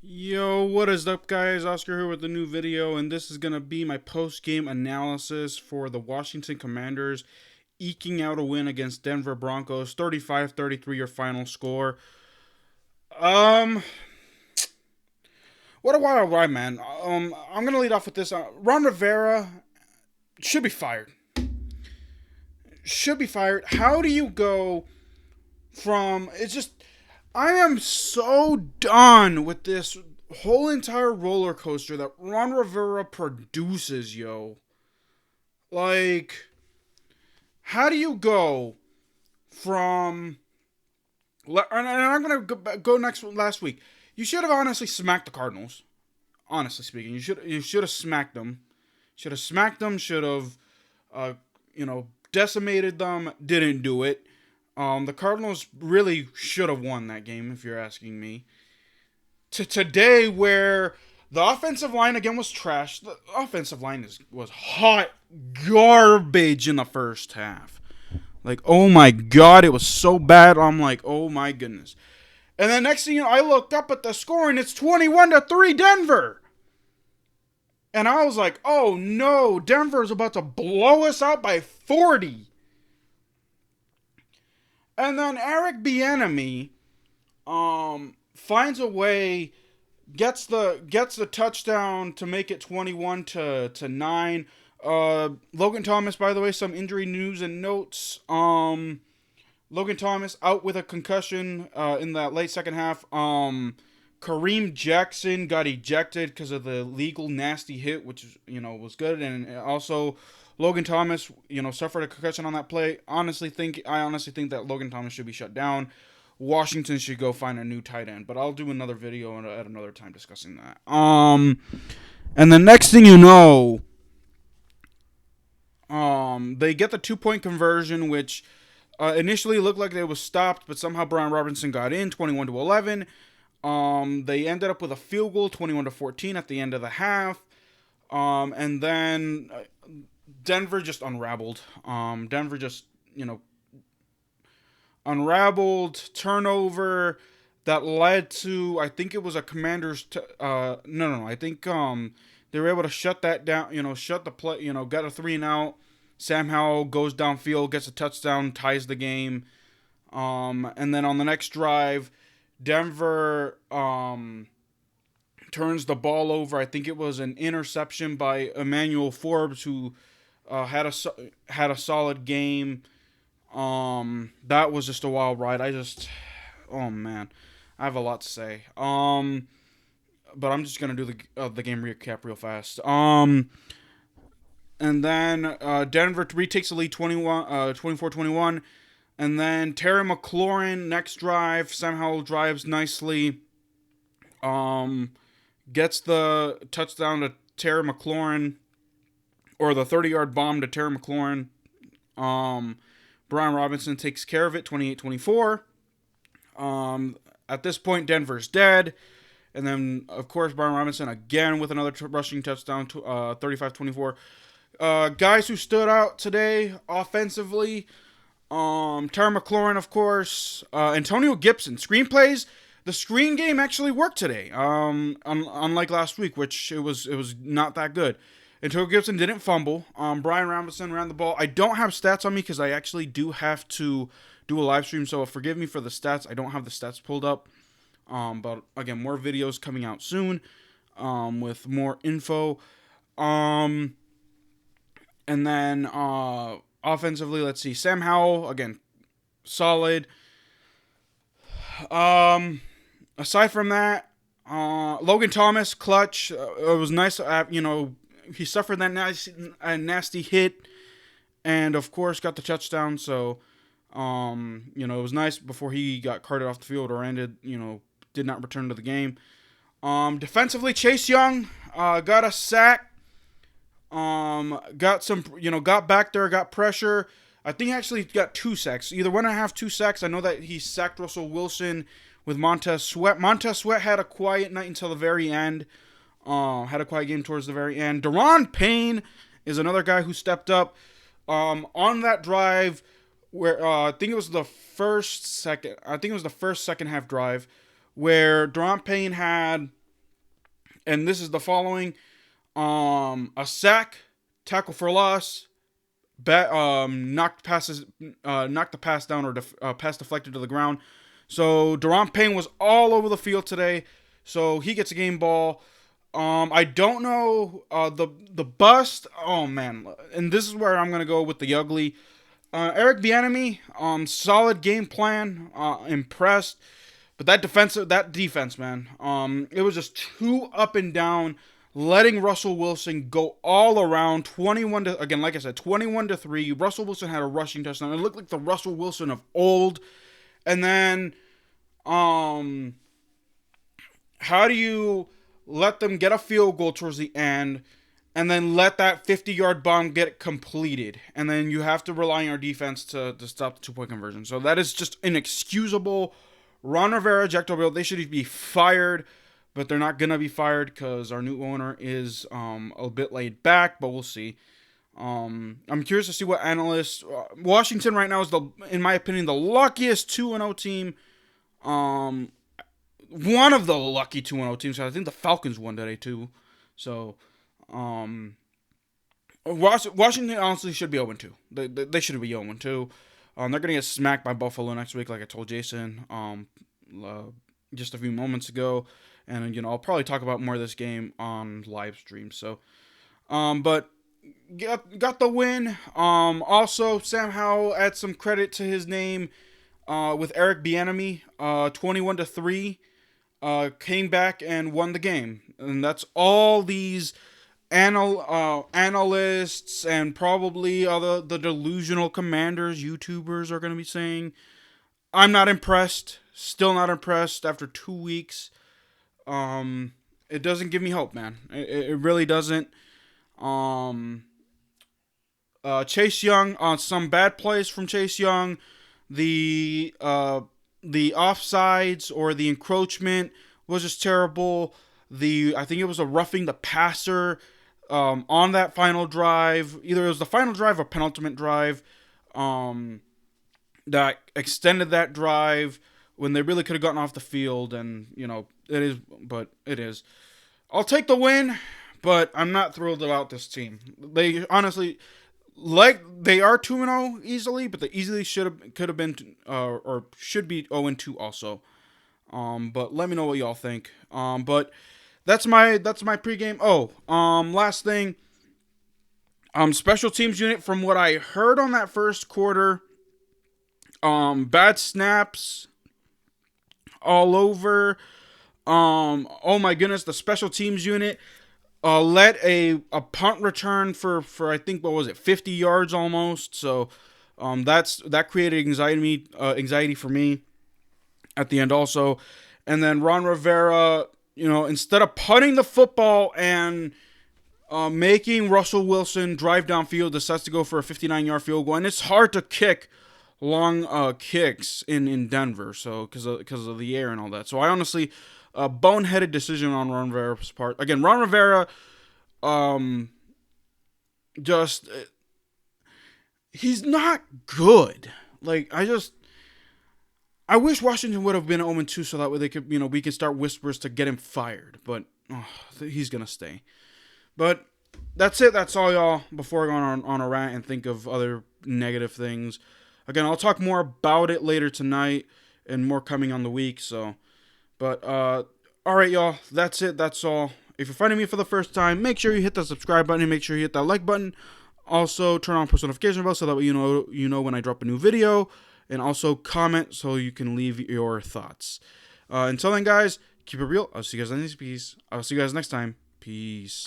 Yo, what is up, guys? Oscar here with a new video, and this is going to be my post-game analysis for the Washington Commanders eking out a win against Denver Broncos, 35-33 your final score. Um, what a wild ride, man. I'm going to lead off with this. Ron Rivera should be fired. Should be fired. How do you go from... It's just... I am so done with this whole entire roller coaster that Ron Rivera produces, yo. Like, how do you go from... And I'm going to go last week. You should have honestly smacked the Cardinals. Honestly speaking. You should have smacked them. Should have smacked them. Should have, decimated them. Didn't do it. The Cardinals really should have won that game, if you're asking me. To today, where the offensive line again was trash. The offensive line was hot garbage in the first half. Like, oh my god, it was so bad. I'm like, oh my goodness. And then next thing you know, I looked up at the score and it's 21-3 Denver. And I was like, oh no, Denver's about to blow us out by 40. And then Eric Bieniemy finds a way, gets the touchdown to make it 21-9. Logan Thomas, by the way, some injury news and notes. Logan Thomas out with a concussion in that late second half. Kareem Jackson got ejected because of the legal nasty hit, which was good, and also Logan Thomas, suffered a concussion on that play. I honestly think that Logan Thomas should be shut down. Washington should go find a new tight end, but I'll do another video at another time discussing that. And the next thing you know, they get the 2-point conversion, which initially looked like it was stopped, but somehow BrianRobinson got in, 21-11. They ended up with a field goal, 21-14 at the end of the half. And then Denver just unraveled. Unraveled, turnover that led to, I think it was a Commanders. I think they were able to shut that down. Shut the play. Got a 3-and-out. Sam Howel goes downfield, gets a touchdown, ties the game. And then on the next drive, Denver turns the ball over. I think it was an interception by Emmanuel Forbes, who had a solid game. That was just a wild ride. Oh man, I have a lot to say. But I'm just gonna do the game recap real fast. And then Denver retakes the lead 24-21. And then Terry McLaurin, next drive, somehow drives nicely. Gets the touchdown to Terry McLaurin, or the 30-yard bomb to Terry McLaurin. BrianRobinson takes care of it, 28-24. At this point, Denver's dead. And then, of course, BrianRobinson again with another rushing touchdown, 35-24. Guys who stood out today offensively, Terry McLaurin, of course, Antonio Gibson. Screenplays, the screen game actually worked today, unlike last week, which it was not that good. Antonio Gibson didn't fumble. BrianRobinson ran the ball. I don't have stats on me because I actually do have to do a live stream, so forgive me for the stats. I don't have the stats pulled up. But again, more videos coming out soon with more info. And then offensively, let's see. Sam Howell, again, solid. Aside from that, Logan Thomas, clutch. It was nice. He suffered that nasty hit, and of course got the touchdown. So, it was nice before he got carted off the field or did not return to the game. Defensively, Chase Young got a sack. Got back there, got pressure. I think actually got 2 sacks. Either 1.5, 2 sacks. I know that he sacked Russell Wilson with Montez Sweat. Montez Sweat had a quiet night until the very end. Had a quiet game towards the very end. Daron Payne is another guy who stepped up. On that drive, where I think it was the first second half drive, where Daron Payne had And this is the following: a sack, tackle for loss, knocked the pass down or pass deflected to the ground. So Daron Payne was all over the field today, so he gets a game ball. I don't know the bust. Oh man, and this is where I'm gonna go with the ugly. Eric Bieniemy, solid game plan. Impressed, but that defense, man. It was just too up and down, letting Russell Wilson go all around. 21 to again, like I said, 21-3. Russell Wilson had a rushing touchdown. It looked like the Russell Wilson of old. And then, how do you let them get a field goal towards the end, and then let that 50-yard bomb get completed? And then you have to rely on your defense to stop the two-point conversion. So that is just inexcusable. Ron Rivera, Jack Del Rio, they should be fired, but they're not going to be fired because our new owner is a bit laid back, but we'll see. I'm curious to see what analysts... Washington right now is, in my opinion, the luckiest 2-0 team. One of the lucky 2-0 teams. I think the Falcons won today, too. So, Washington honestly should be 0-2. They should be 0-2. They're going to get smacked by Buffalo next week, like I told Jason just a few moments ago. And, I'll probably talk about more of this game on live stream. So, but got the win. Also, Sam Howel adds some credit to his name with Eric Bieniemy. 21-3. Came back and won the game. And that's all these analysts and probably the delusional commanders, YouTubers are going to be saying. I'm not impressed. Still not impressed after 2 weeks. It doesn't give me hope, man. It really doesn't. Chase Young, some bad plays from Chase Young. The offsides or the encroachment was just terrible. I think it was a roughing the passer on that final drive. Either it was the final drive or penultimate drive that extended that drive when they really could have gotten off the field. And, it is. I'll take the win, but I'm not thrilled about this team. They honestly... they are 2-0 easily, but they easily could have been or should be 0-2 also. But let me know what y'all think. But that's my pregame. Last thing. Special teams unit, from what I heard on that first quarter, bad snaps all over. Oh my goodness, the special teams unit led a punt return for I think, what was it, 50 yards almost. So that created anxiety for me at the end also. And then Ron Rivera, instead of punting the football and making Russell Wilson drive downfield, decides to go for a 59-yard field goal. And it's hard to kick long kicks in Denver, so because of the air and all that. So I honestly, a boneheaded decision on Ron Rivera's part. Again, Ron Rivera, he's not good. Like, I wish Washington would have been 0-2 so that way they could, we could start whispers to get him fired. But he's gonna stay. But that's it. That's all, y'all. Before I go on a rant and think of other negative things. Again, I'll talk more about it later tonight and more coming on the week. So, but all right, y'all. That's it. That's all. If you're finding me for the first time, make sure you hit the subscribe button and make sure you hit that like button. Also, turn on post notification bell so that way you know when I drop a new video, and also comment so you can leave your thoughts. Until then, guys, keep it real. I'll see you guys next time. Peace.